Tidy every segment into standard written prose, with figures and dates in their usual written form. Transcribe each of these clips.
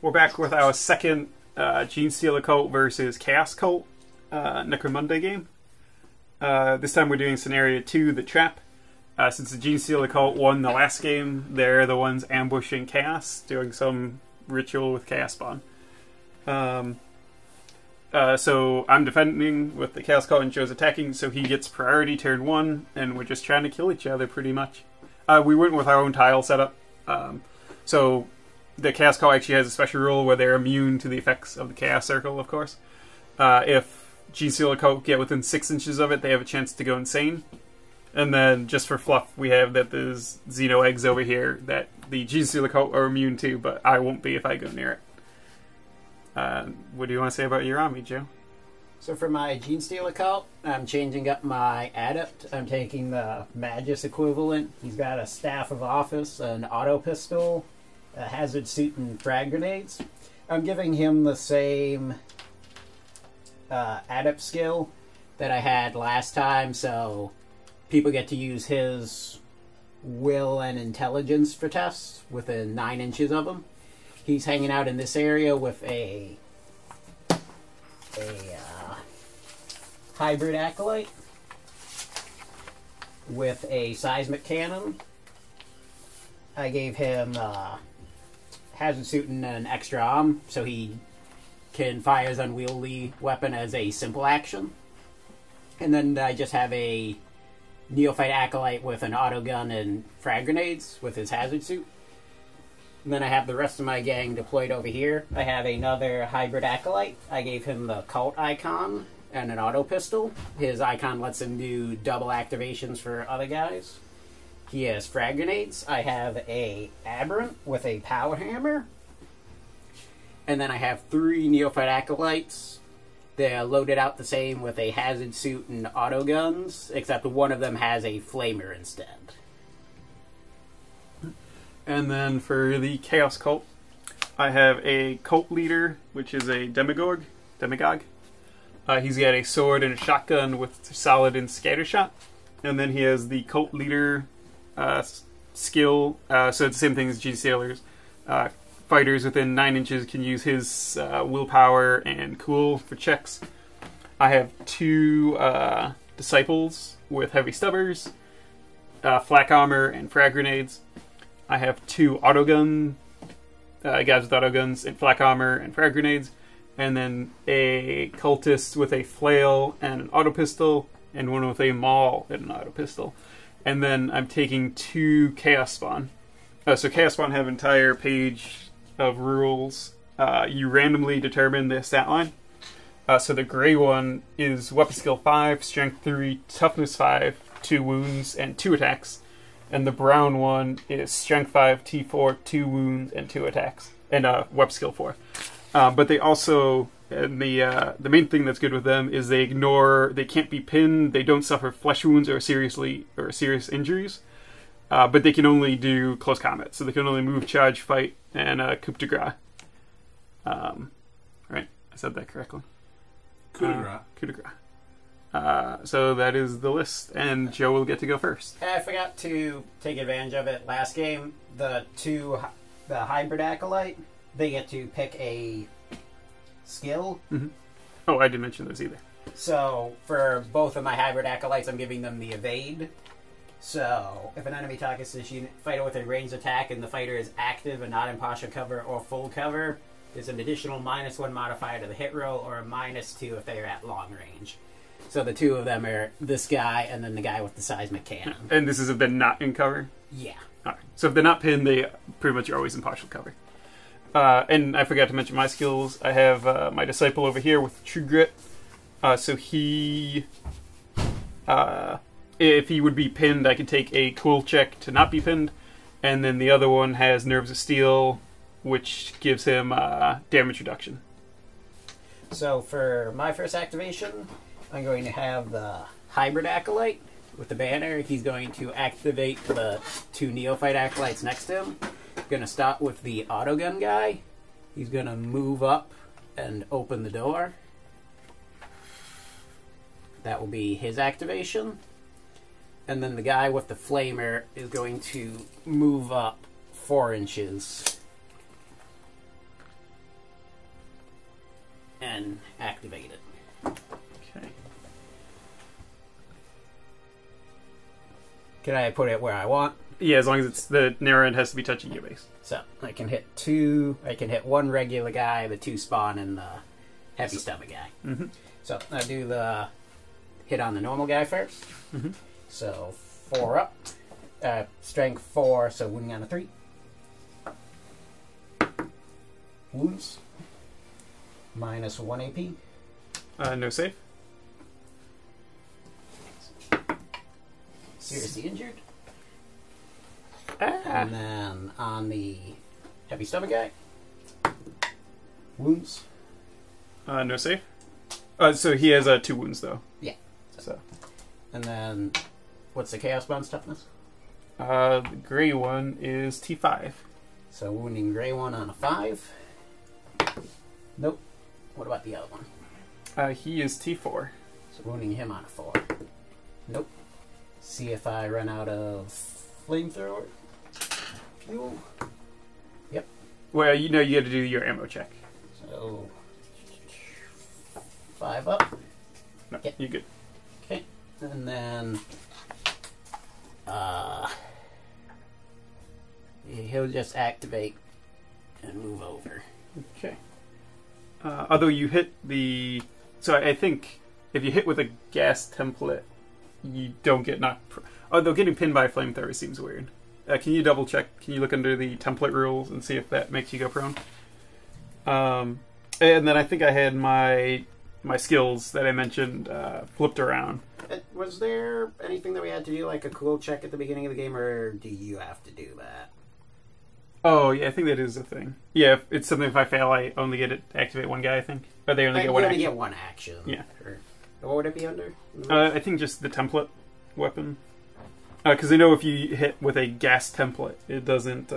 We're back with our second Genestealer Cult versus Chaos Cult Necromunda game. This time we're doing Scenario 2, The Trap. Since the Genestealer Cult won the last game, they're the ones ambushing Chaos, doing some ritual with Chaos Spawn. So I'm defending with the Chaos Cult and Joe's attacking, so he gets priority turn 1, and we're just trying to kill each other pretty much. We went with our own tile setup. So the Chaos Cult actually has a special rule where they're immune to the effects of the Chaos Circle, of course. If Genestealer Cult get within 6 inches of it, they have a chance to go insane. And then, just for fluff, we have that there's Xeno eggs over here that the Genestealer Cult are immune to, but I won't be if I go near it. What do you want to say about your army, Joe? So for my Genestealer Cult, I'm changing up my Adept. I'm taking the Magus equivalent. He's got a Staff of Office, an Auto Pistol, a Hazard Suit, and Frag Grenades. I'm giving him the same Adept skill that I had last time, so people get to use his Will and Intelligence for tests within 9 inches of him. He's hanging out in this area with a Hybrid Acolyte with a Seismic Cannon. I gave him Hazard Suit and an extra arm, so he can fire his unwieldy weapon as a simple action. And then I just have a Neophyte Acolyte with an autogun and frag grenades with his Hazard Suit. And then I have the rest of my gang deployed over here. I have another Hybrid Acolyte. I gave him the Cult icon and an Auto Pistol. His icon lets him do double activations for other guys. He has frag grenades. I have a Aberrant with a Power Hammer. And then I have 3 Neophyte Acolytes. They're loaded out the same with a Hazard Suit and auto guns, except one of them has a Flamer instead. And then for the Chaos Cult, I have a Cult Leader, which is a Demigog. He's got a sword and a shotgun with solid and scatter shot. And then he has the Cult Leader skill. So it's the same thing as Genestealers. Fighters within 9 inches can use his willpower and cool for checks. I have 2 Disciples with heavy stubbers, flak armor, and frag grenades. I have 2 autogun guys with autoguns and flak armor and frag grenades, and then a cultist with a flail and an auto pistol, and one with a maul and an auto pistol. And then I'm taking 2 Chaos Spawn. So Chaos Spawn have an entire page of rules. You randomly determine the stat line. So the gray one is Weapon Skill 5, Strength 3, Toughness 5, 2 wounds, and 2 attacks. And the brown one is Strength 5, T4, 2 wounds, and 2 attacks. And Weapon Skill 4. But they also, and the main thing that's good with them is they can't be pinned, they don't suffer flesh wounds or serious injuries. But they can only do close combat, so they can only move, charge, fight, and coup de grace. Right, I said that correctly. Coup de grace. Coup de grace. So that is the list, and Joe will get to go first. I forgot to take advantage of it last game. The Hybrid Acolyte, they get to pick a skill. Mm-hmm. Oh, I didn't mention those either. So for both of my Hybrid Acolytes, I'm giving them the Evade. So, if an enemy targets a fighter with a ranged attack and the fighter is active and not in partial cover or full cover, there's an additional -1 modifier to the hit roll or a -2 if they are at long range. So the 2 of them are this guy and then the guy with the seismic cannon. And this is if they're not in cover? Yeah. Alright. So if they're not pinned, they pretty much are always in partial cover. And I forgot to mention my skills. I have my Disciple over here with True Grit. So he... if he would be pinned, I could take a cool check to not be pinned. And then the other one has Nerves of Steel, which gives him damage reduction. So for my first activation, I'm going to have the Hybrid Acolyte with the banner. He's going to activate the 2 Neophyte Acolytes next to him. I'm going to start with the autogun guy. He's going to move up and open the door. That will be his activation. And then the guy with the flamer is going to move up 4 inches and activate it. Okay. Can I put it where I want? Yeah, as long as it's the narrow end has to be touching your base. So I can hit two. I can hit one regular guy, the 2 spawn, and the heavy stomach guy. Mm-hmm. So I do the hit on the normal guy first. Mm-hmm. So 4 up, strength 4. So wounding on a 3. Wounds minus 1 AP. No save. Seriously injured. Ah. And then on the heavy stomach guy, wounds. No save. So he has 2 wounds though. Yeah. So. And then, what's the Chaos Bond's toughness? The gray one is T5. So wounding gray one on a 5. Nope. What about the other one? He is T4. So wounding him on a 4. Nope. See if I run out of flamethrower fuel. Yep. Well, you know you got to do your ammo check. So 5 up. No, Yep. you're good. Okay. And then he'll just activate and move over. Okay. Although you hit the... So I think if you hit with a gas template, you don't get knocked... Although getting pinned by a flamethrower seems weird. Can you double check? Can you look under the template rules and see if that makes you go prone? And then I think I had my skills that I mentioned flipped around. Was there anything that we had to do, like a cool check at the beginning of the game, or do you have to do that? Oh, yeah, I think that is a thing. Yeah, it's something if I fail, I only get it to activate one guy, I think. Or they only get one action. You only get one action. Yeah. What would it be under? I think just the template weapon. Because I know if you hit with a gas template, it doesn't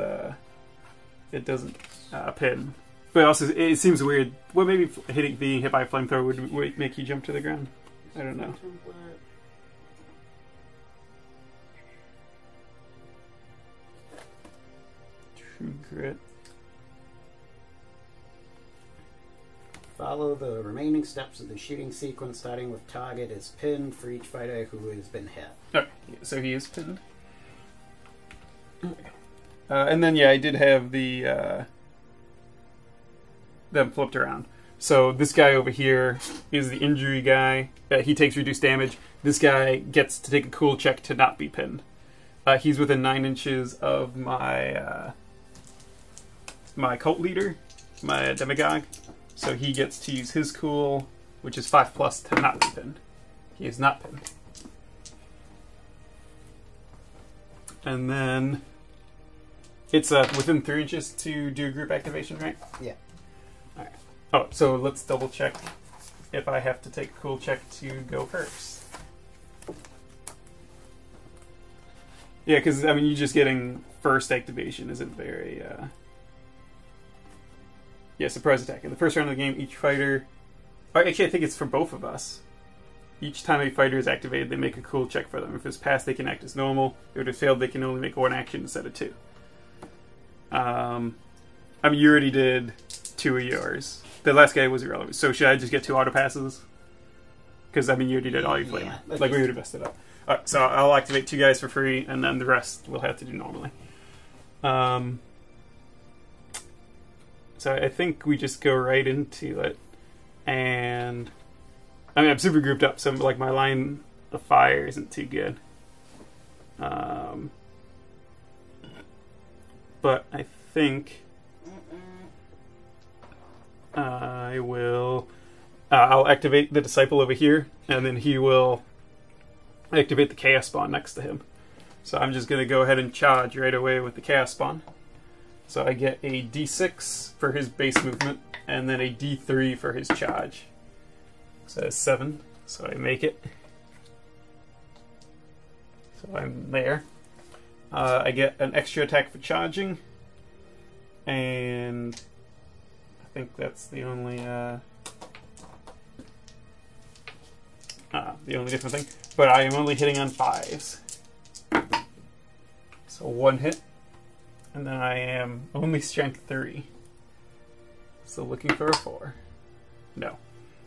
pin. But also, it seems weird. Well, maybe being hit by a flamethrower would make you jump to the ground. I don't know. True grit. Follow the remaining steps of the shooting sequence, starting with target is pinned for each fighter who has been hit. Okay, so he is pinned. And then, yeah, I did have them flipped around. So this guy over here is the injury guy. He takes reduced damage. This guy gets to take a cool check to not be pinned. He's within 9 inches of my my cult leader, my demagogue. So he gets to use his cool, which is 5+ to not be pinned. He is not pinned. And then it's within 3 inches to do a group activation, right? Yeah. All right. Oh, so let's double check if I have to take a cool check to go first. Yeah, because I mean, you just getting first activation isn't very. Yeah, surprise attack. In the first round of the game, each fighter... Actually, I think it's for both of us. Each time a fighter is activated, they make a cool check for them. If it's passed, they can act as normal. If it has failed, they can only make 1 action instead of 2. I mean, you already did 2 of yours. The last guy was irrelevant. So should I just get 2 auto passes? Because, I mean, you already did all your flavor. Yeah, like, we would have messed it up. Alright, so I'll activate 2 guys for free, and then the rest we'll have to do normally. So I think we just go right into it. And I mean, I'm super grouped up, so like my line of fire isn't too good. But I think I will... I'll activate the Disciple over here, and then he will activate the Chaos Spawn next to him. So I'm just going to go ahead and charge right away with the Chaos Spawn. So I get a D6 for his base movement, and then a D3 for his charge. So that's 7, so I make it. So I'm there. I get an extra attack for charging, and I think that's the only different thing. But I am only hitting on 5s. So 1 hit. And then I am only strength 3. So looking for a 4. No.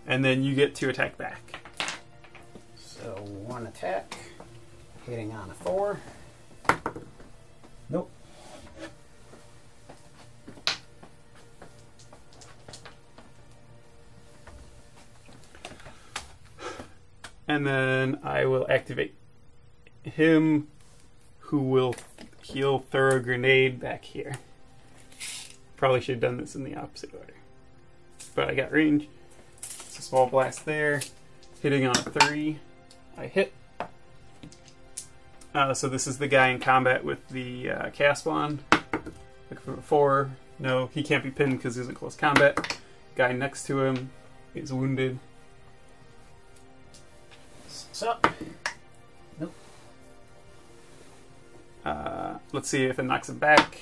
And then you get to attack back. So 1 attack, hitting on a 4. Nope. And then I will activate him, who will he'll throw a grenade back here. Probably should have done this in the opposite order. But I got range. It's a small blast there. Hitting on a 3. I hit. So this is the guy in combat with the cast wand. Looking for a 4. No, he can't be pinned because he's in close combat. Guy next to him is wounded. What's up? Nope. Let's see if it knocks him back.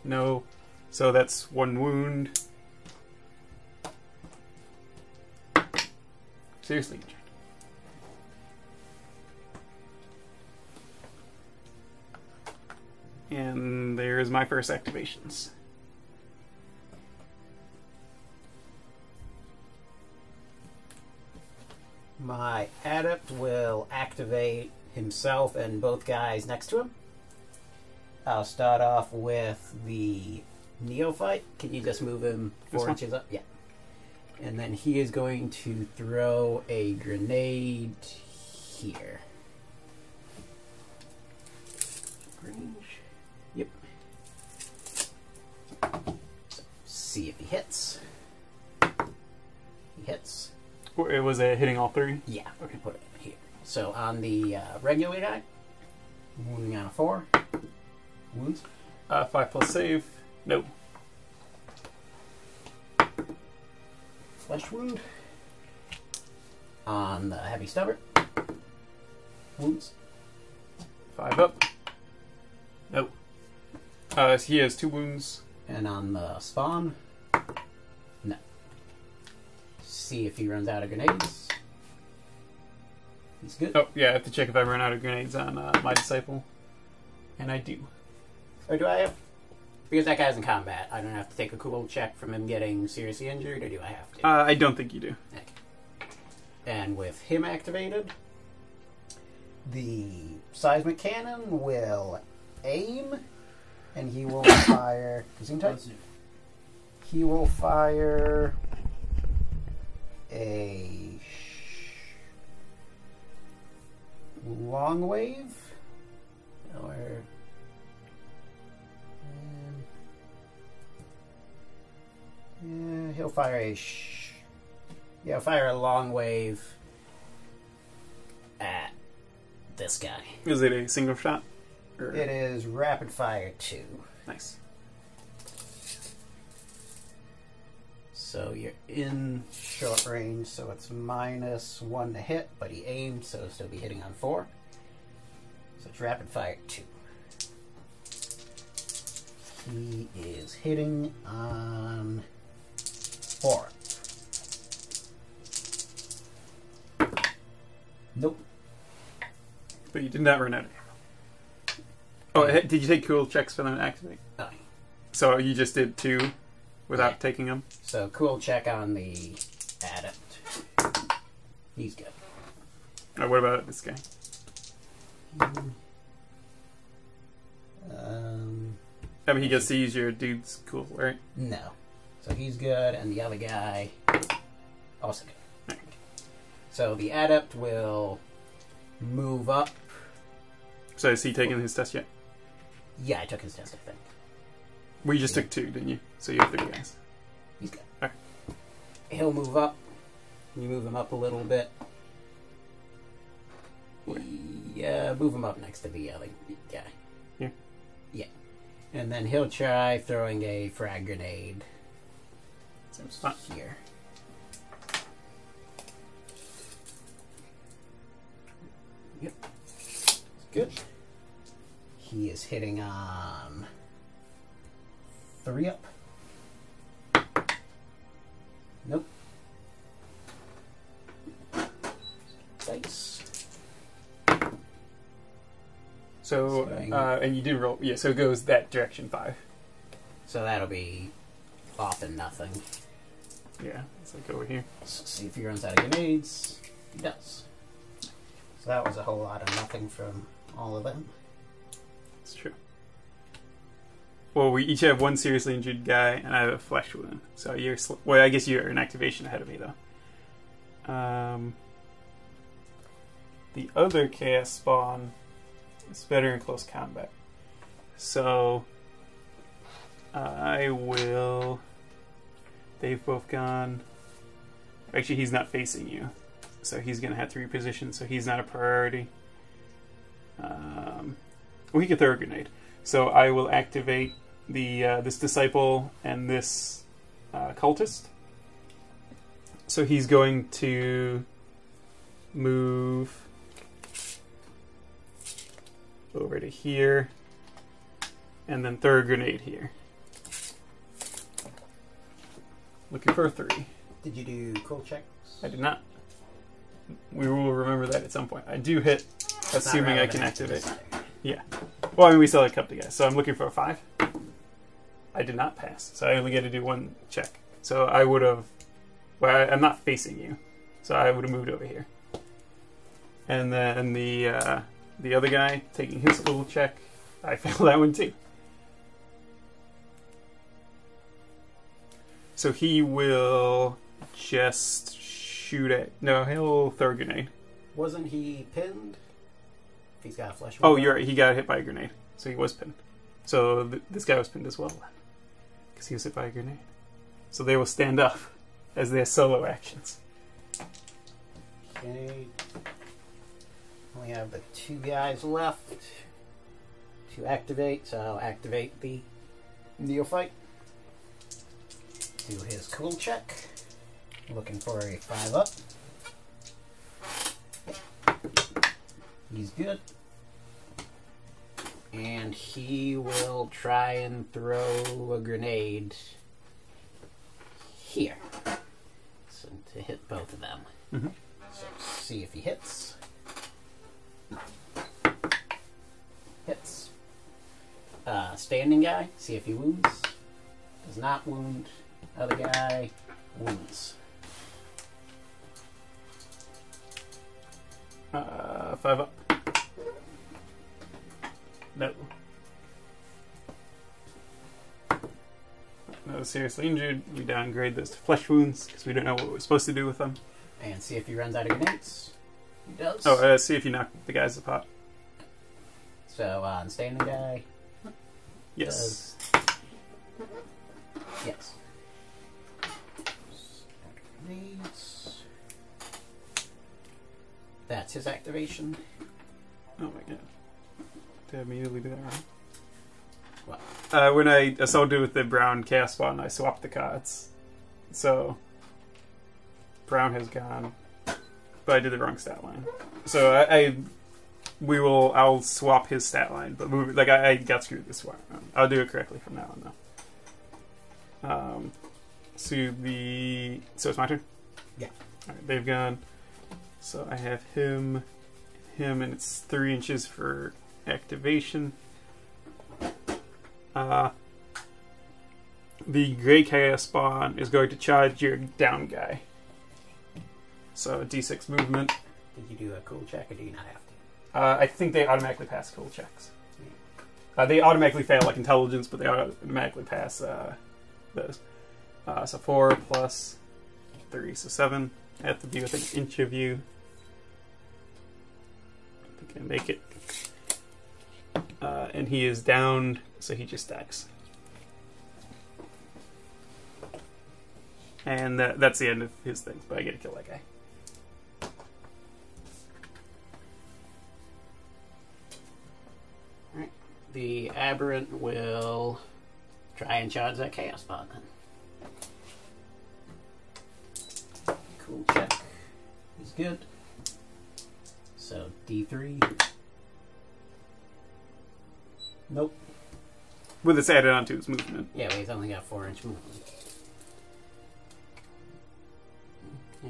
No. So that's 1 wound. Seriously. And there's my first activations. My adept will activate himself and both guys next to him. I'll start off with the neophyte. Can you just move him 4 inches up? Yeah. And then he is going to throw a grenade here. Range. Yep. So, see if he hits. He hits. It was a hitting all 3? Yeah, we're going to put it here. So on the regular guy, wounding on a 4. Wounds. 5 plus save. No. Flesh wound. On the heavy stubber. Wounds. 5 up. No. He has 2 wounds. And on the spawn. No. See if he runs out of grenades. He's good. Oh, yeah, I have to check if I run out of grenades on my disciple. And I do. Or do I have? Because that guy's in combat, I don't have to take a cool check from him getting seriously injured, or do I have to? I don't think you do. Okay. And with him activated, the seismic cannon will aim, and he will fire. He will fire a long wave, or he'll fire a long wave at this guy. Is it a single shot? Or? It is rapid fire 2. Nice. So you're in short range, so it's -1 to hit, but he aimed, so it'll still be hitting on 4. So it's rapid fire 2. He is hitting on 4. Nope. But you did not run out of ammo. Oh, did you take cool checks for them to activate? Oh. So you just did 2 without taking them? So cool check on the adept. He's good. What about this guy? I mean, he gets to use your dude's cool, right? No. So he's good, and the other guy also good. Right. So the adept will move up. So is he taking his test yet? Yeah, I took his test, I think. We just took 2, didn't you? So you have 3 guys. He's good. Alright. He'll move up. You move him up a little bit. Where? Yeah, move him up next to the other guy. Here? Yeah. And then he'll try throwing a frag grenade. Here. Yep. Good. He is hitting on 3 up. Nope. Dice. So, and you did roll. Yeah, so it goes that direction 5. So that'll be off and nothing. Yeah, let's like over here. Let's see if he runs out of grenades. He does. So that was a whole lot of nothing from all of them. That's true. Well, we each have one seriously injured guy, and I have a flesh wound. So you're... well, I guess you're an activation ahead of me, though. The other chaos spawn is better in close combat. So I will... they've both gone... actually, he's not facing you. So he's going to have to reposition, so he's not a priority. Well, he can throw a grenade. So I will activate the this disciple and this cultist. So he's going to move over to here and then throw a grenade here. Looking for a 3. Did you do cool checks? I did not. We will remember that at some point. I do hit, assuming I can activate. Yeah. Well, I mean, we still have a couple of guys, so I'm looking for a 5. I did not pass, so I only get to do 1 check. So I would have... well, I'm not facing you, so I would have moved over here. And then the other guy, taking his little check, I failed that one too. So he will just shoot at... no, he'll throw a grenade. Wasn't he pinned? If he's got a flesh wound. Oh, you're right. He got hit by a grenade. So he was pinned. So this guy was pinned as well. Because he was hit by a grenade. So they will stand up as their solo actions. Okay. We have the 2 guys left to activate. So I'll activate the neophyte. Do his cool check. Looking for a 5-up. He's good. And he will try and throw a grenade here. So to hit both of them. Mm-hmm. So see if he hits. Hits. Standing guy, see if he wounds. Does not wound. Other guy wounds. 5 up. No. No, seriously injured. We downgrade those to flesh wounds because we don't know what we're supposed to do with them. And see if he runs out of grenades. He does. Oh, see if you knock the guys apart. So, on standing guy. Yes. Yes. Grenades. That's his activation. Oh my god. Did I immediately do that wrong? What? When I assaulted with the brown chaos spawn, I swapped the cards. So, brown has gone, but I did the wrong stat line. So I'll swap his stat line, but like I got screwed this one. I'll do it correctly from now on though. So it's my turn? Yeah. Alright, they've gone. So I have him, and it's 3 inches for activation. The Grey Chaos Spawn is going to charge your down guy. So D6 movement. Did you do a cool check or do you not have to? I think they automatically pass cool checks. They automatically fail like intelligence, but they automatically pass those. So 4 plus 3, so 7. I have to be within an inch of you. I think I make it. And he is downed, so he just stacks. And that's the end of his thing, but I get to kill that guy. Alright. The Aberrant will try and charge that Chaos Spawn then. Cool check. He's good. So D3. Nope. With this added onto his movement. Yeah, but he's only got 4-inch movement.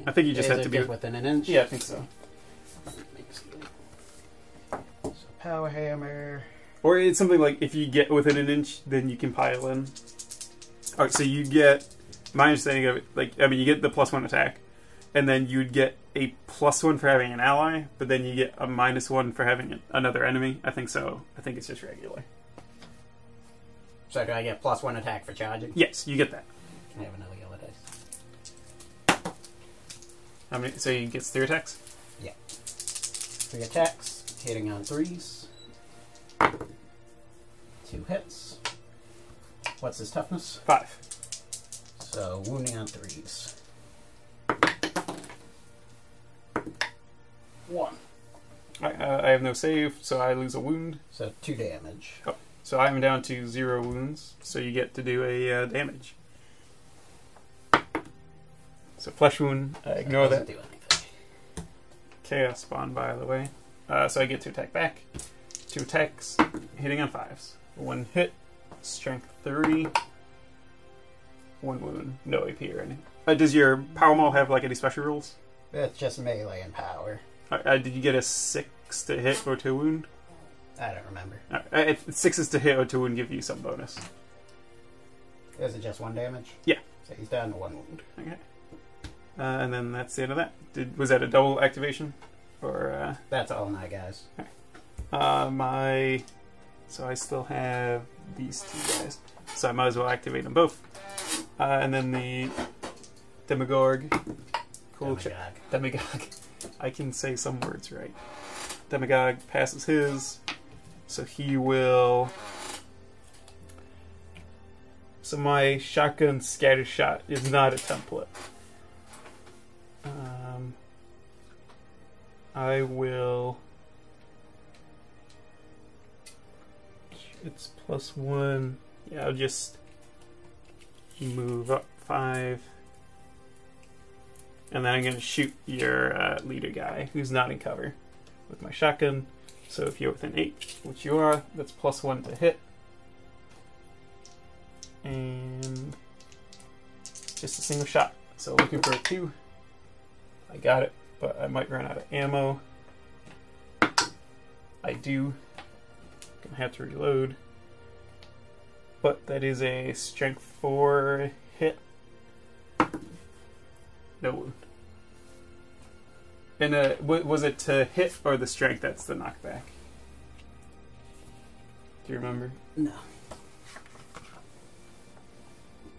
I think you just have to be within an inch. Yeah, I think so. So Power Hammer. Or it's something like if you get within an inch, then you can pile in. Alright, so you get my understanding of it, like, I mean, you get the +1 attack, and then you'd get a +1 for having an ally, but then you get a -1 for having another enemy. I think so. I think it's just regular. So do I get +1 attack for charging? Yes, you get that. Can I have another yellow dice? How many? So he gets 3 attacks? Yeah. 3 attacks, hitting on 3s. 2 hits. What's his toughness? 5. So wounding on 3s. 1. I have no save, so I lose a wound. So 2 damage. Oh, so I'm down to 0 wounds, so you get to do a damage. So flesh wound, ignore that. Doesn't do anything. Chaos spawn, by the way. So I get to attack back. 2 attacks, hitting on 5s. 1 hit, strength 3. 1 wound, no AP or anything. Does your power maul have like any special rules? It's just melee and power. Did you get a 6 to hit or to wound? I don't remember. If 6s to hit or to wound give you some bonus. Is it just 1 damage? Yeah. So he's down to 1 wound. Okay. And then that's the end of that. Was that a double activation? Or That's all my guys. So I still have these 2 guys. So I might as well activate them both. And then the Demigorg. Cool. Demigog. I can say some words right. Demigog passes his. So he will... So my shotgun scatter shot is not a template. I will... It's +1. Yeah, I'll just move up 5. And then I'm going to shoot your leader guy, who's not in cover, with my shotgun. So if you're within 8, which you are, that's +1 to hit. And just a single shot. So looking for a 2. I got it, but I might run out of ammo. I do. Gonna have to reload. But that is a strength 4 hit. No wound. And was it to hit or the strength that's the knockback? Do you remember? No.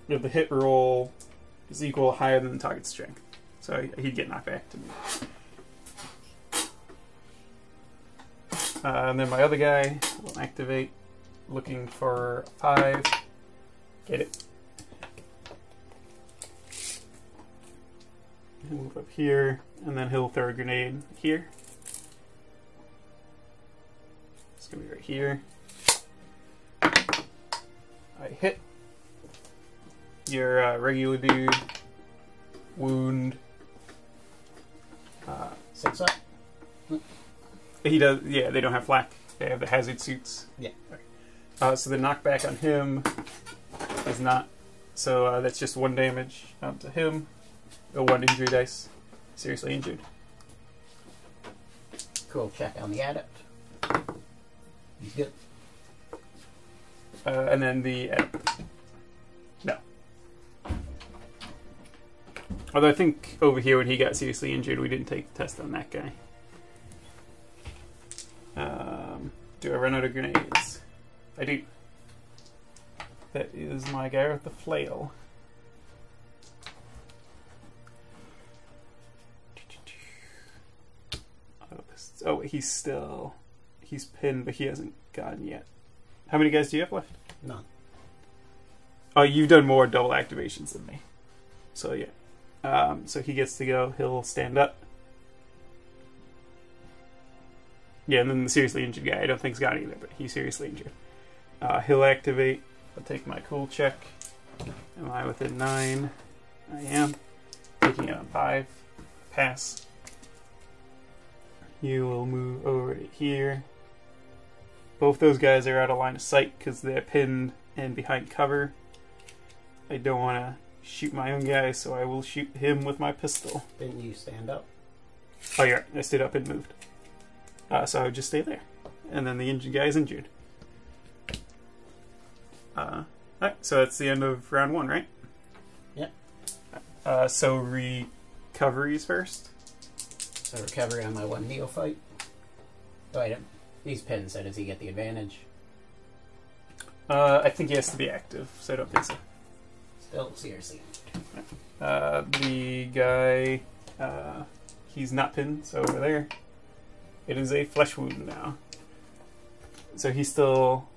Yeah, the hit roll is equal or higher than the target's strength. So he'd get knocked back to me. And then my other guy will activate, looking for 5. Get it. He'll move up here, and then he'll throw a grenade here. It's going to be right here. I hit. Your regular dude. Wound. 6 up? He does, yeah, they don't have flak. They have the hazard suits. Yeah. So the knockback on him is not. So that's just 1 damage to him. A 1 injury dice. Seriously injured. Cool, check on the adept. He's good. And then the adept. No. Although I think over here when he got seriously injured, we didn't take the test on that guy. Do I run out of grenades? I do. That is my guy with the flail. Oh, he's pinned, but he hasn't gone yet. How many guys do you have left? None. Oh, you've done more double activations than me. So yeah. So he gets to go. He'll stand up. Yeah, and then the seriously injured guy, I don't think's got either, but he's seriously injured. He'll activate. I'll take my cool check. Am I within 9? I am. Taking it on 5. Pass. You will move over to here. Both those guys are out of line of sight because they're pinned and behind cover. I don't want to shoot my own guy, so I will shoot him with my pistol. Didn't you stand up? Oh, yeah, I stood up and moved. So I would just stay there. And then the injured guy is injured. Alright, so that's the end of round 1, right? Yep. So recoveries first. So recovery on my one neophyte. Oh, I don't. He's pinned, so does he get the advantage? I think he has to be active, so I don't think so. Still seriously. The guy, he's not pinned, so over there. It is a flesh wound now. So he's still,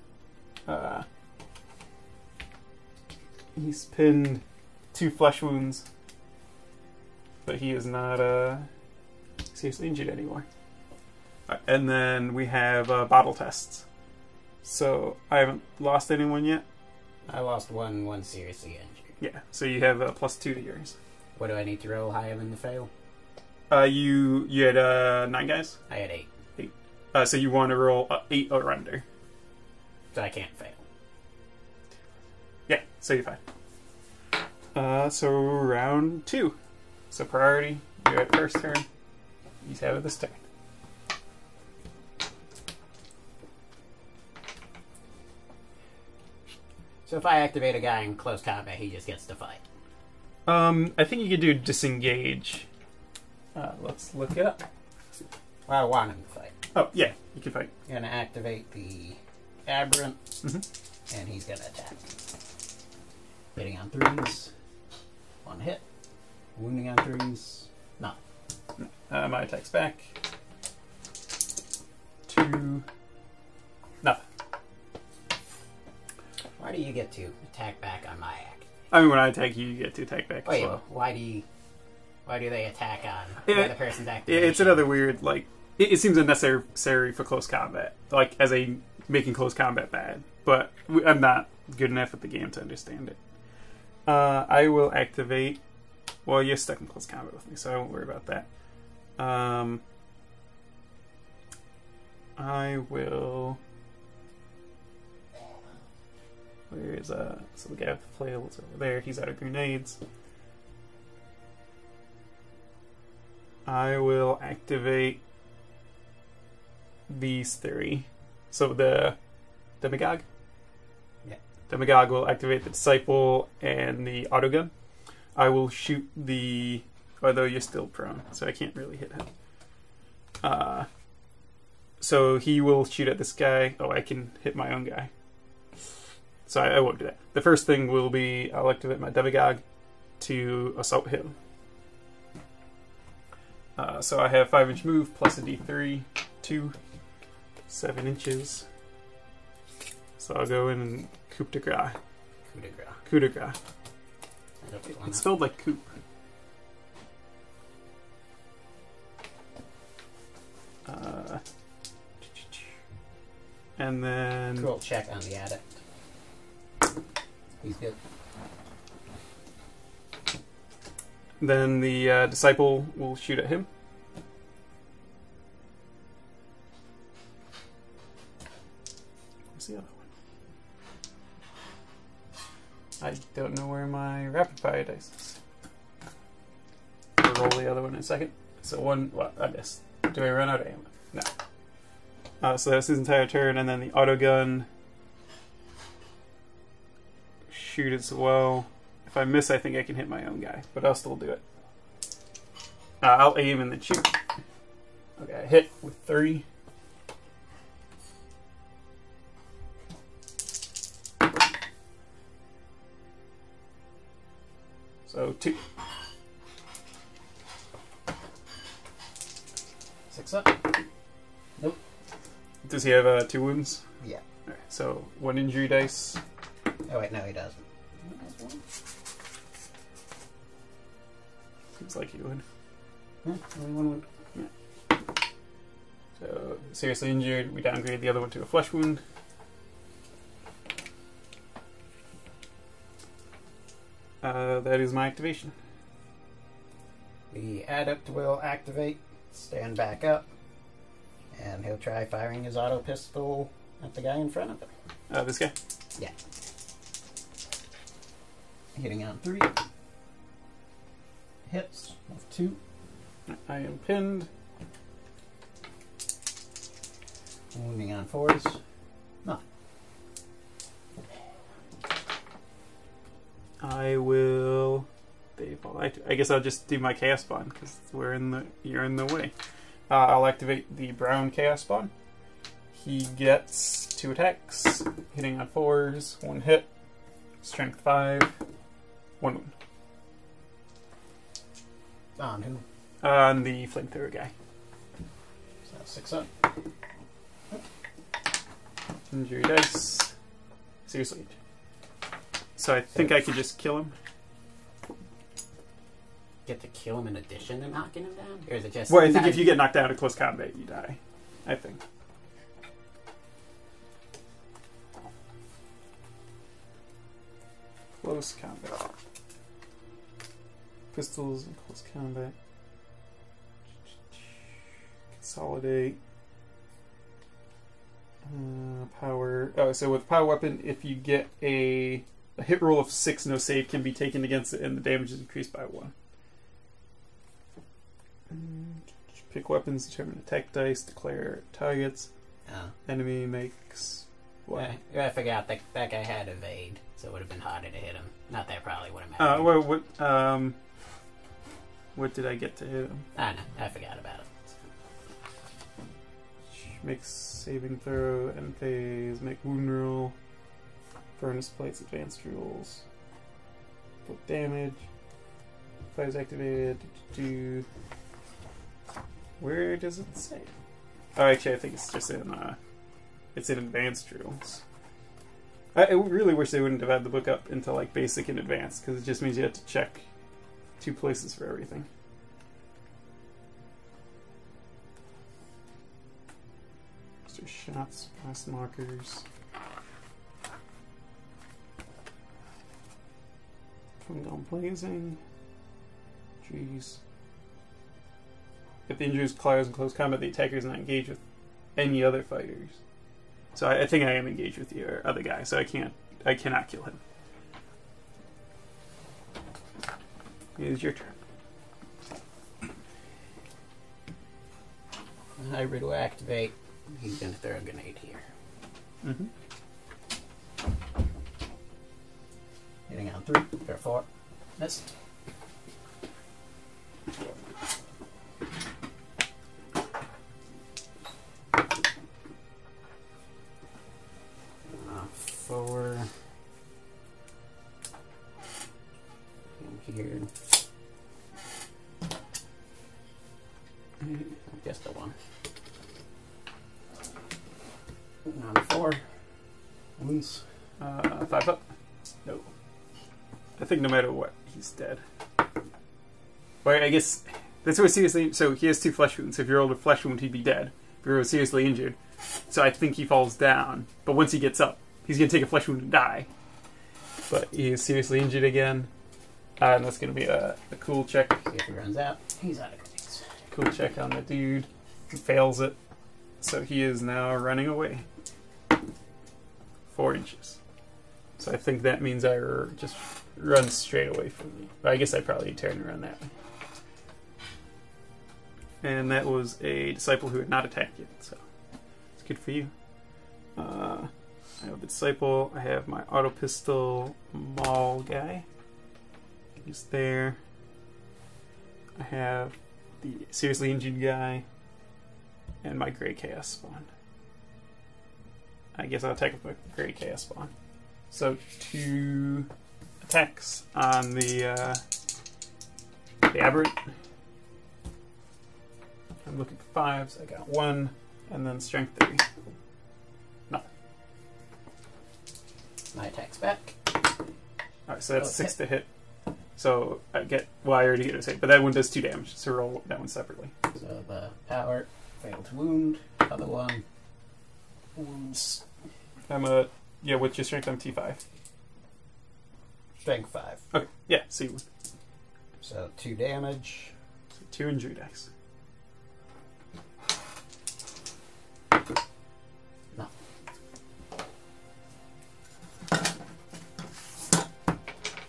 he's pinned 2 flesh wounds, but he is not seriously injured anymore. And then we have bottle tests. So I haven't lost anyone yet. I lost one seriously injured. Yeah, so you have a +2 to yours. What do I need to roll higher than the fail? You had 9 guys? I had 8. 8. So you want to roll 8 or under. So I can't fail. Yeah, so you're fine. So round 2. So priority, you're at first turn. He's having this turn. So if I activate a guy in close combat, he just gets to fight. I think you could do disengage. Let's look it up. Well, I want him to fight. Oh, yeah, you can fight. I'm gonna activate the aberrant, and he's gonna attack. Hitting on 3s. 1 hit. Wounding on 3s. No. My attack's back. 2. Nothing. Why do you get to attack back on my act? I mean, when I attack you, you get to attack back as well. Why do they attack on the other person's activation? It's another weird, like, it seems unnecessary for close combat. Like, as a making close combat bad. But I'm not good enough at the game to understand it. I will activate... Well, you're stuck in close combat with me, so I won't worry about that. I will... Where is so the guy with the flails over there? He's out of grenades. I will activate these 3. So the Demigog? Yeah. Demigog will activate the Disciple and the autogun. I will shoot the... Although you're still prone, so I can't really hit him. So he will shoot at this guy. Oh, I can hit my own guy. So I won't do that. The first thing will be I'll activate my Demigog to assault him. So I have 5-inch move plus a d3, 2, 7 inches. So I'll go in and coup de grace. Coup de grace. Coup de grace. It's spelled like coup. And then... Cool, check on the addict. He's good. Then the Disciple will shoot at him. Where's the other one? I don't know where my rapid fire dice is. I'll roll the other one in a second. So one, well, I missed. Do I run out of ammo? No. So that's his entire turn, and then the autogun shoot as well. If I miss, I think I can hit my own guy, but I'll still do it. I'll aim and then shoot. Okay, I hit with 3. So 2. 6 up. Nope. Does he have 2 wounds? Yeah. Alright, so 1 injury dice. Oh wait, no, he doesn't. Seems like he would. Only 1 wound. Yeah. So seriously injured, we downgrade the other one to a flesh wound. That is my activation. The adept will activate, stand back up, and he'll try firing his auto pistol at the guy in front of him. This guy? Yeah. Hitting on 3. Hits with 2. I am pinned. Wounding on 4s. No. I will... I I guess I'll just do my Chaos Spawn, because you're in the way. I'll activate the brown Chaos Spawn. He gets 2 attacks, hitting on 4s, 1 hit, strength 5, 1 wound. On who? On the flamethrower guy. So that's 6 up. Injury dice. Seriously. So I think I could just kill him. Get to kill him in addition to knocking him down? Or is it just... Well, I think if you get knocked out in close combat, you die. I think. Close combat. Pistols in close combat. Consolidate. Power. Oh, so with power weapon, if you get a hit roll of 6, no save can be taken against it, and the damage is increased by 1. Pick weapons, determine attack dice, declare targets. Oh. Enemy makes what? Yeah, I forgot that guy had evade, so it would have been harder to hit him. Not that probably would have mattered. What did I get to hit him? I know, I forgot about it. Makes saving throw, end phase, make wound roll, furnace plates, advanced rules, book damage, fires activated, where does it say? Oh, actually, I think it's just in, advanced rules. I really wish they wouldn't divide the book up into, like, basic and advanced, because it just means you have to check 2 places for everything. Shots, blast markers. Come down blazing. Jeez. If the injury is in close combat, the attacker is not engaged with any other fighters. So I think I am engaged with the other guy, so I cannot kill him. It is your turn. Hybrid will activate. He's going to throw a grenade here. Mm-hmm. Hitting on 3 or 4. Missed. Forward. In here. Just the 1. On 4. Wounds. 5 up. No. I think no matter what, he's dead. Well, I guess that's what seriously. So he has 2 flesh wounds. If you rolled a flesh wound, he'd be dead. If you were seriously injured, so I think he falls down. But once he gets up, he's gonna take a flesh wound and die. But he is seriously injured again, and that's gonna be a cool check. See if he runs out. He's out of grenades. Cool check on the dude. He fails it, so he is now running away. 4 inches. So I think that means I just run straight away from me. But I guess I probably turn around that way. And that was a disciple who had not attacked yet, so it's good for you. I have the disciple. I have my auto pistol maul guy. He's there. I have the seriously injured guy and my gray chaos spawn. I guess I'll attack with my gray chaos spawn. So 2 attacks on the aberrant. I'm looking for 5s. I got 1, and then strength 3. Nothing. My attack's back. Alright, so that's 6 to hit. So I get. Well, I already hit a hit, but that one does 2 damage. So roll that one separately. So the power failed to wound. Other one wounds. Yeah, what's your strength? I'm T5. Strength 5. Okay, yeah, so you win. So 2 damage. So 2 injury dice. No.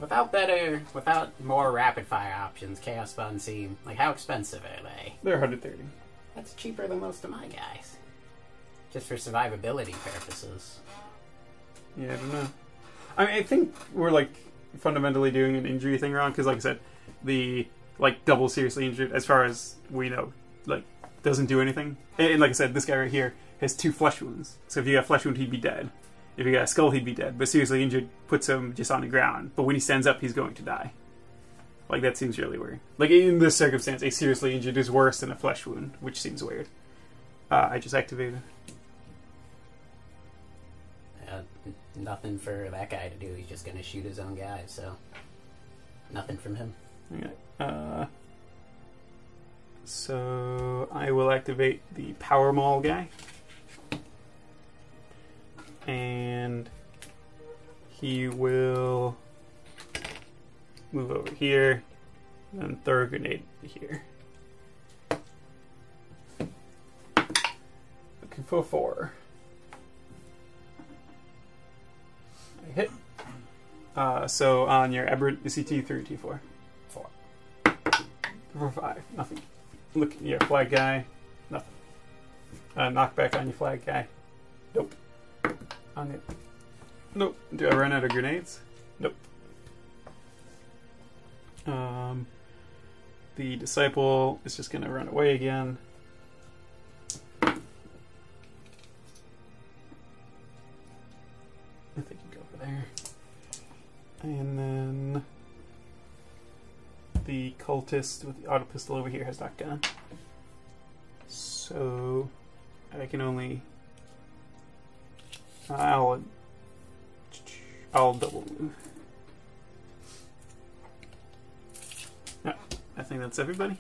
Without more rapid fire options, Chaos Spawn seem like, how expensive are they? They're 130. That's cheaper than most of my guys. Just for survivability purposes. Yeah, I don't know. I mean, I think we're like fundamentally doing an injury thing wrong, because like I said, the like double seriously injured, as far as we know, like doesn't do anything. And like I said, this guy right here has 2 flesh wounds. So if you got a flesh wound, he'd be dead. If you got a skull, he'd be dead. But seriously injured puts him just on the ground. But when he stands up, he's going to die. Like, that seems really weird. Like, in this circumstance, a seriously injured is worse than a flesh wound, which seems weird. I just activated. Nothing for that guy to do. He's just going to shoot his own guy, so nothing from him. Okay. So I will activate the Power Maul guy. And he will move over here and throw a grenade here. Looking for 4. I hit. So on your aberrant, is he T3 or T4? 4. For 5, nothing. Look, your flag guy, nothing. Knockback on your flag guy. Nope. On it. Nope. Do I run out of grenades? Nope. The disciple is just going to run away again. I think you go over there. And then the cultist with the auto pistol over here has not gone. So I can only... I'll double move. Yeah, I think that's everybody.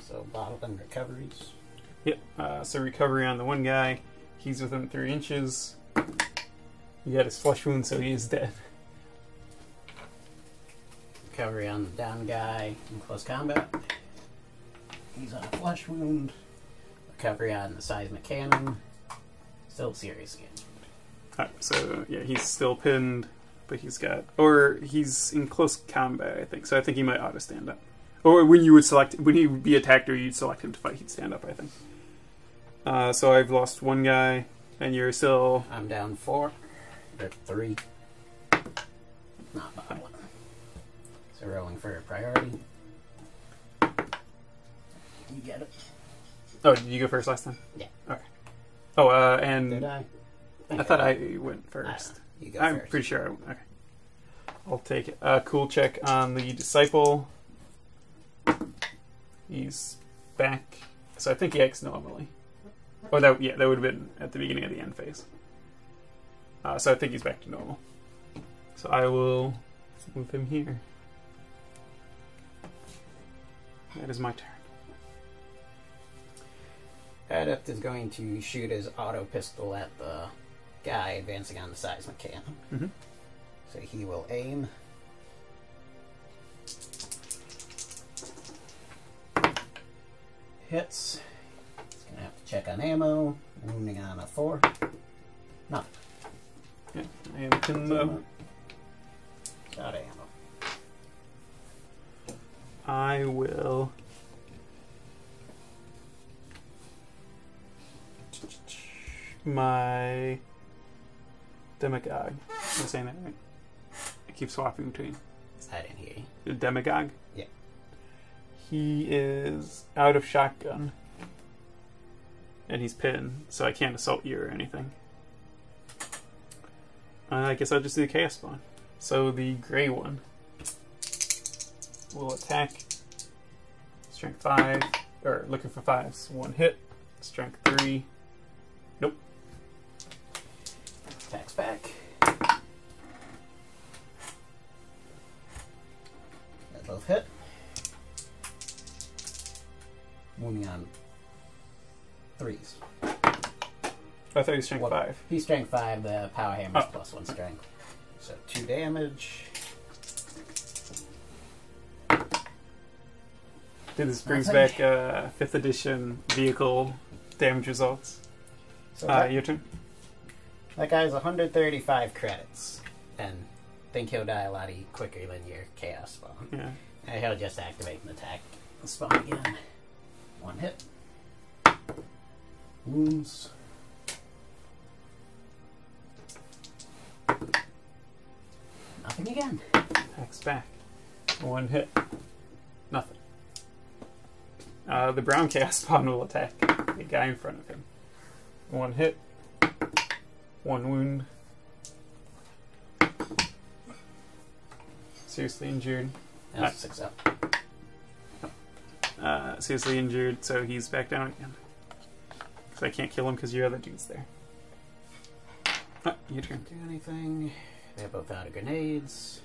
So bottle and recoveries. Yep. So recovery on the one guy. He's within 3 inches. He got his flesh wound, so he is dead. Recovery on the down guy in close combat. He's on a flesh wound. Recovery on the seismic cannon. Still seriously injured. Alright, so yeah, he's still pinned, but he's got... Or he's in close combat, I think. So I think he might auto stand up. Or when you would select... When he would be attacked or you'd select him to fight, he'd stand up, I think. So I've lost 1 guy, and you're still... I'm down 4. Or 3. Not bottling. So rolling for a priority. You get it. Oh, did you go first last time? Yeah. Okay. Oh, and... Did I? I thought I went first. You go I'm first. pretty sure I went. Okay. I'll take it. Cool check on the disciple. He's back. So I think he acts normally. Oh, that would have been at the beginning of the end phase. So I think he's back to normal. So I will move him here. That is my turn. Adept is going to shoot his auto pistol at the guy advancing on the seismic cannon. Mm-hmm. So he will aim. Hits. He's going to have to check on ammo. Wounding on a 4. Nothing. Yeah, I am pinned though. Got ammo. I will... My demagogue. Am I saying that right? I keep swapping between. I didn't hear you. The demagogue? Yeah. He is out of shotgun. And he's pinned, so I can't assault you or anything. I guess I'll just do the chaos spawn. So the gray one will attack. Strength 5, or looking for 5s. 1 hit. Strength 3. Nope. Attacks back. They both hit. Wounding on 3s. I thought he was strength 5. He's strength 5, the power hammer's +1 strength. So 2 damage. Dude, this brings back 5th edition vehicle damage results. So Your turn. that guy's 135 credits. And think he'll die a lot quicker than your chaos spawn. Yeah. And he'll just activate and attack the spawn again. One hit. Wounds. Nothing again. Attacks back. One hit. Nothing. The brown chaos spawn will attack the guy in front of him. One hit. One wound. Seriously injured. That's 6 up. Seriously injured, so he's back down again. Because I can't kill him because your other dude's there. Your turn. Do anything. They're both out of grenades.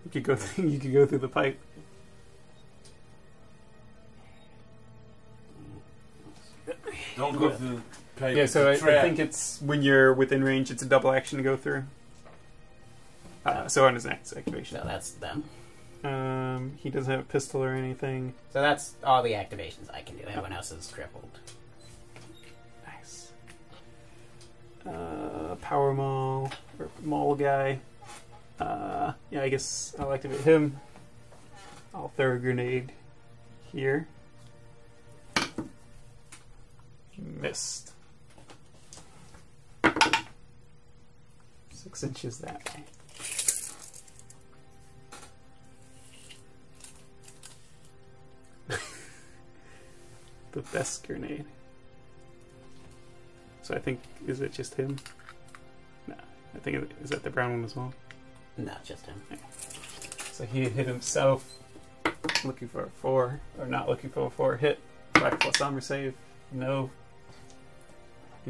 You could go. You could go through the pipe. Don't go through the pipe. Yeah, so I trap. think it's when you're within range, it's a double action to go through. So on his next activation. So that's them. He doesn't have a pistol or anything. So that's all the activations I can do. Everyone else is crippled. Nice. Power maul or maul guy. Yeah, I guess I'll activate him. I'll throw a grenade here. Missed. 6 inches that way. The best grenade. So I think, is it just him? No, I think is that the brown one as well? No, just him. Okay. So he hit himself, looking for a 4, or not looking for a 4 hit. 5+ armor save. No.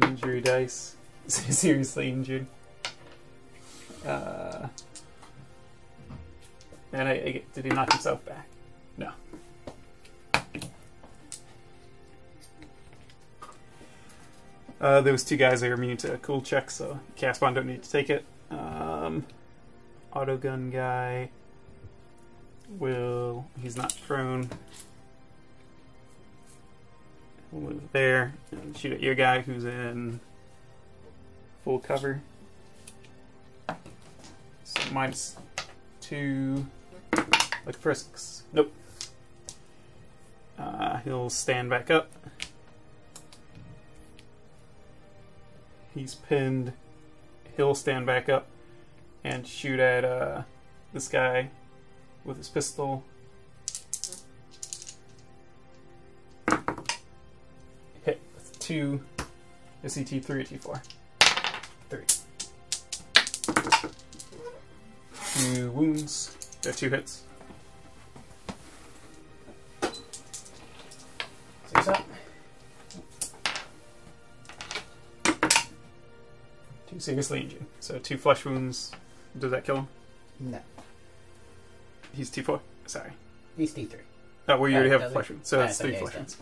Injury dice. Seriously injured. And did he knock himself back? No. Those two guys are immune to cool checks, so cast bond don't need to take it. Autogun guy will. He's not prone. We'll move there and shoot at your guy who's in full cover. So -2. Like for 6. Nope. He'll stand back up. He's pinned. He'll stand back up and shoot at this guy with his pistol. Hit with 2. Is he T3 or T4? 3. 2 wounds. Got 2 hits. 6 up. 2 seriously injured. So 2 flesh wounds. Does that kill him? No. He's T4. Sorry. He's T3. Oh, well, you already have does flesh it? wounds. So Yeah, that's so 3 yeah, flesh he's wounds.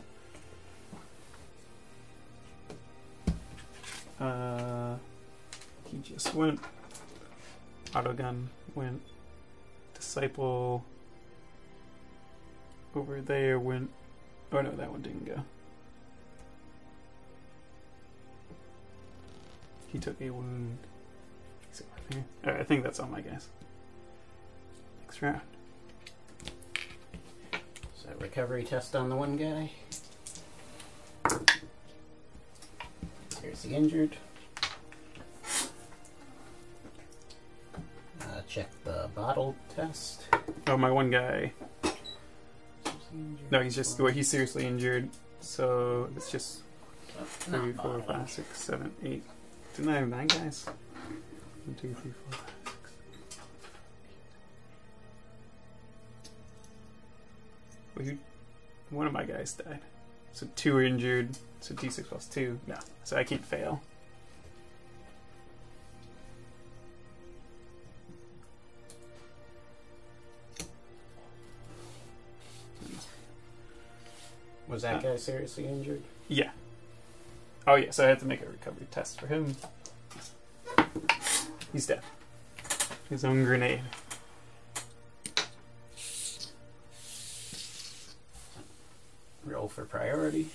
He just went. Autogun went. Disciple over there went. Oh no, that one didn't go. He took a wound. Is it right here? Alright, I think that's all my guys. Next round. So recovery test on the one guy. Seriously injured. Check the bottle test. Oh, my one guy. No, he's just. Well, he's seriously injured. So it's just 3, 4, 5, 6, 7, 8. Didn't I have 9 guys? 1, 2, 3, 4, 5, 6. Well, one of my guys died. So 2 are injured. So D6 plus 2. No. So I can't fail. Was that guy seriously injured? Yeah. Oh yeah, so I had to make a recovery test for him. He's dead. His own grenade. Roll for priority.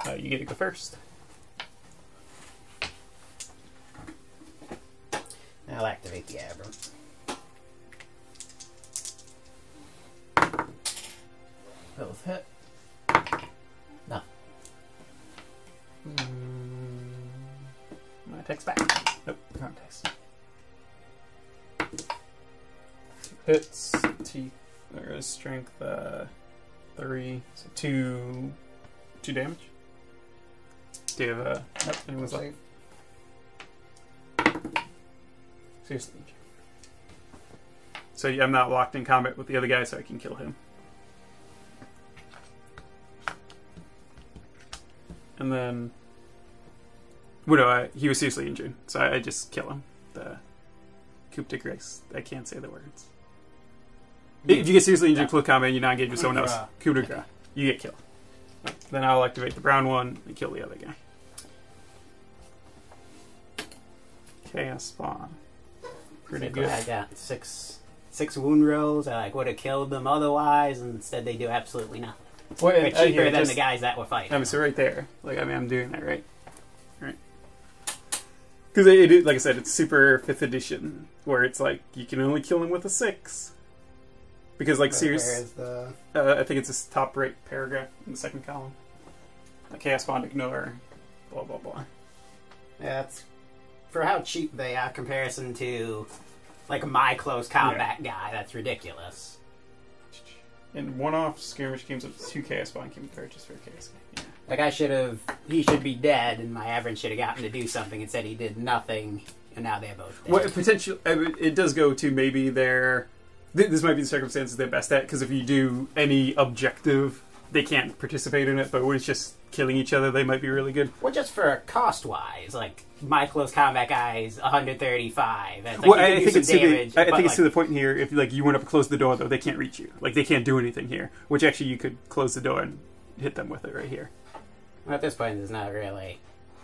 You get to go first. I'll activate the aberrant. both hit. No. My attack's back. Nope, wrong dice. 2 hits, teeth, there is strength 3, so 2 damage. Do you have nope, anyone's left? Seriously. So I'm not locked in combat with the other guy, so I can kill him. And then, he was seriously injured, so I just kill him. The coup de grace. I can't say the words. If you get seriously injured, close combat, and you not engage with someone else, coup de grace, you get killed. Then I'll activate the brown one and kill the other guy. Chaos Spawn. Pretty good. I got six wound rolls. I would have killed them otherwise, and instead they do absolutely nothing. Well, They're cheaper than the guys that were fighting. So right there. I'm doing that right. Because it, like I said, it's super 5th edition, where it's you can only kill him with a 6. Because serious, I think it's this top right paragraph in the second column. Chaos Bond ignore, blah blah blah. Yeah, that's for how cheap they are comparison to my close combat guy. That's ridiculous. In one-off skirmish games, of 2 Chaos Bond can be purchased for a Chaos game. Yeah. He should be dead, and my Average should have gotten to do something. Instead, he did nothing, and now they're both dead. Well, potentially, it does go to maybe this might be the circumstances they're best at, because if you do any objective, they can't participate in it, but when it's just killing each other, they might be really good. Well, just for cost-wise, my close combat guy is 135. That's I think it's to the point here, if you went up and closed the door, though, they can't reach you. They can't do anything here, which actually you could close the door and hit them with it right here. Well, at this point, there's not really.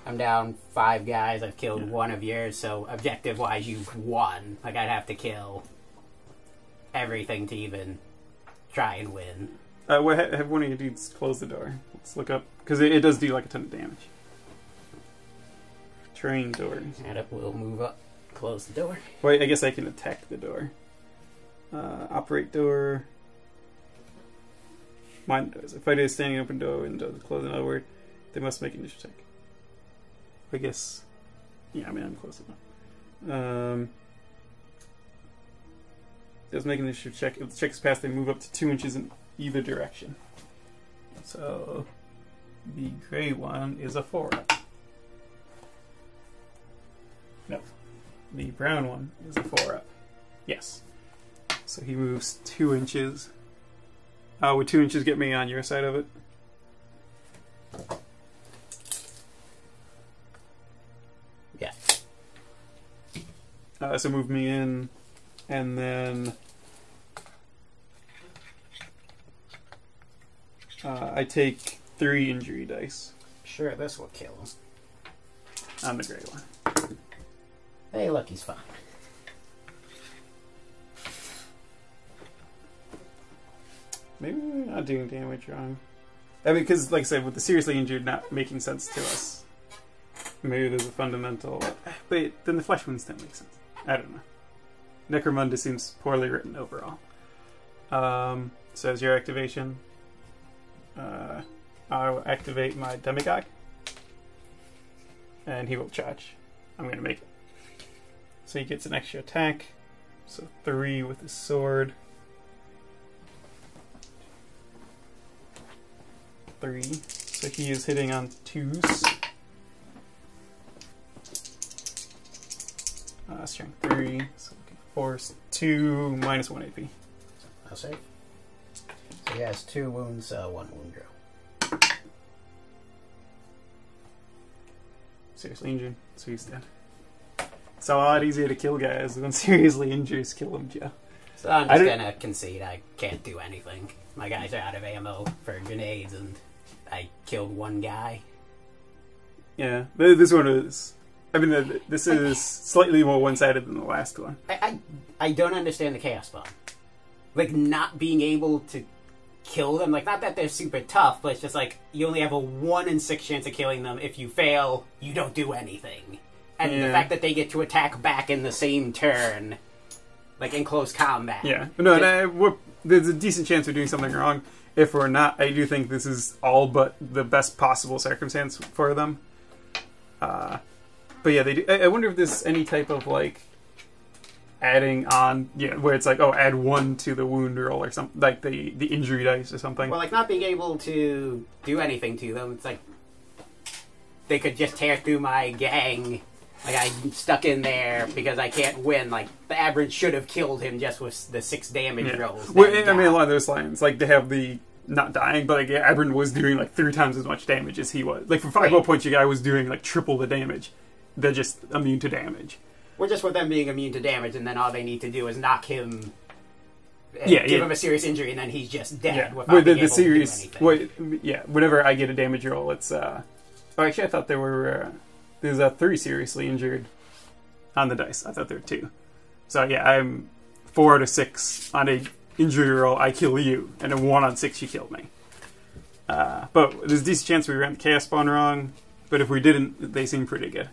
I'm down 5 guys, I've killed 1 of yours, so objective-wise, you've won. I'd have to kill everything to even try and win. Have one of your dudes close the door. Let's look up, because it does do a ton of damage. Train doors. And it will move up, close the door. Wait, I guess I can attack the door. Operate door. Mine does. If I do a standing open door and does close, in other words, they must make an initiative check. I guess. Yeah, I'm close enough. Does make an initiative check. If the check is passed, they move up to 2 inches in either direction. So the gray one is a 4 up. No. The brown one is a 4 up. Yes. So he moves 2 inches. Would 2 inches get me on your side of it? Yeah. So move me in, and then I take 3 injury dice. Sure, this will kill him. On the gray one. Hey, look, he's fine. Maybe we're not doing damage wrong. Because, like I said, with the seriously injured not making sense to us, maybe there's a fundamental. But then the flesh wounds don't make sense. I don't know. Necromunda seems poorly written overall. So as your activation, I'll activate my demigod, and he will charge. I'm going to make it. So he gets an extra attack. So 3 with his sword. 3. So he is hitting on 2s. Strength 3. So force 2 minus 1 AP. I'll save. So he has 2 wounds, 1 wound grow. Seriously injured, so he's dead. It's a lot easier to kill guys than seriously injured. Kill them, Joe. So I'm just gonna concede I can't do anything. My guys are out of ammo for grenades, and I killed 1 guy. Yeah, this one is. I mean, this is slightly more one-sided than the last one. I don't understand the Chaos Bomb. Not being able to kill them. Not that they're super tough, but it's just you only have a 1 in 6 chance of killing them. If you fail, you don't do anything. And the fact that they get to attack back in the same turn like in close combat. Yeah. No, there's a decent chance we're doing something wrong. If we're not, I do think this is all but the best possible circumstance for them. But yeah, they do. I wonder if there's any type of like adding on, where it's like, oh, add 1 to the wound roll or something, like the injury dice or something. Well, like not being able to do anything to them, it's like they could just tear through my gang. Like I'm stuck in there because I can't win. Like the average should have killed him just with the 6 damage rolls. Well, I mean, along those lines, like they have the not dying, but like Abrin was doing like 3 times as much damage as he was. Like for 5 points, your guy was doing like triple the damage. They're just immune to damage. We're just with them being immune to damage, and then all they need to do is knock him, give him a serious injury, and then he's just dead without being able to do anything. Whenever I get a damage roll, it's actually, I thought there's 3 seriously injured on the dice. I thought there were 2. So yeah, I'm 4 out of 6 on a injury roll. I kill you, and a 1 on 6 you killed me. But there's a decent chance we ran the chaos spawn wrong. But if we didn't, they seem pretty good.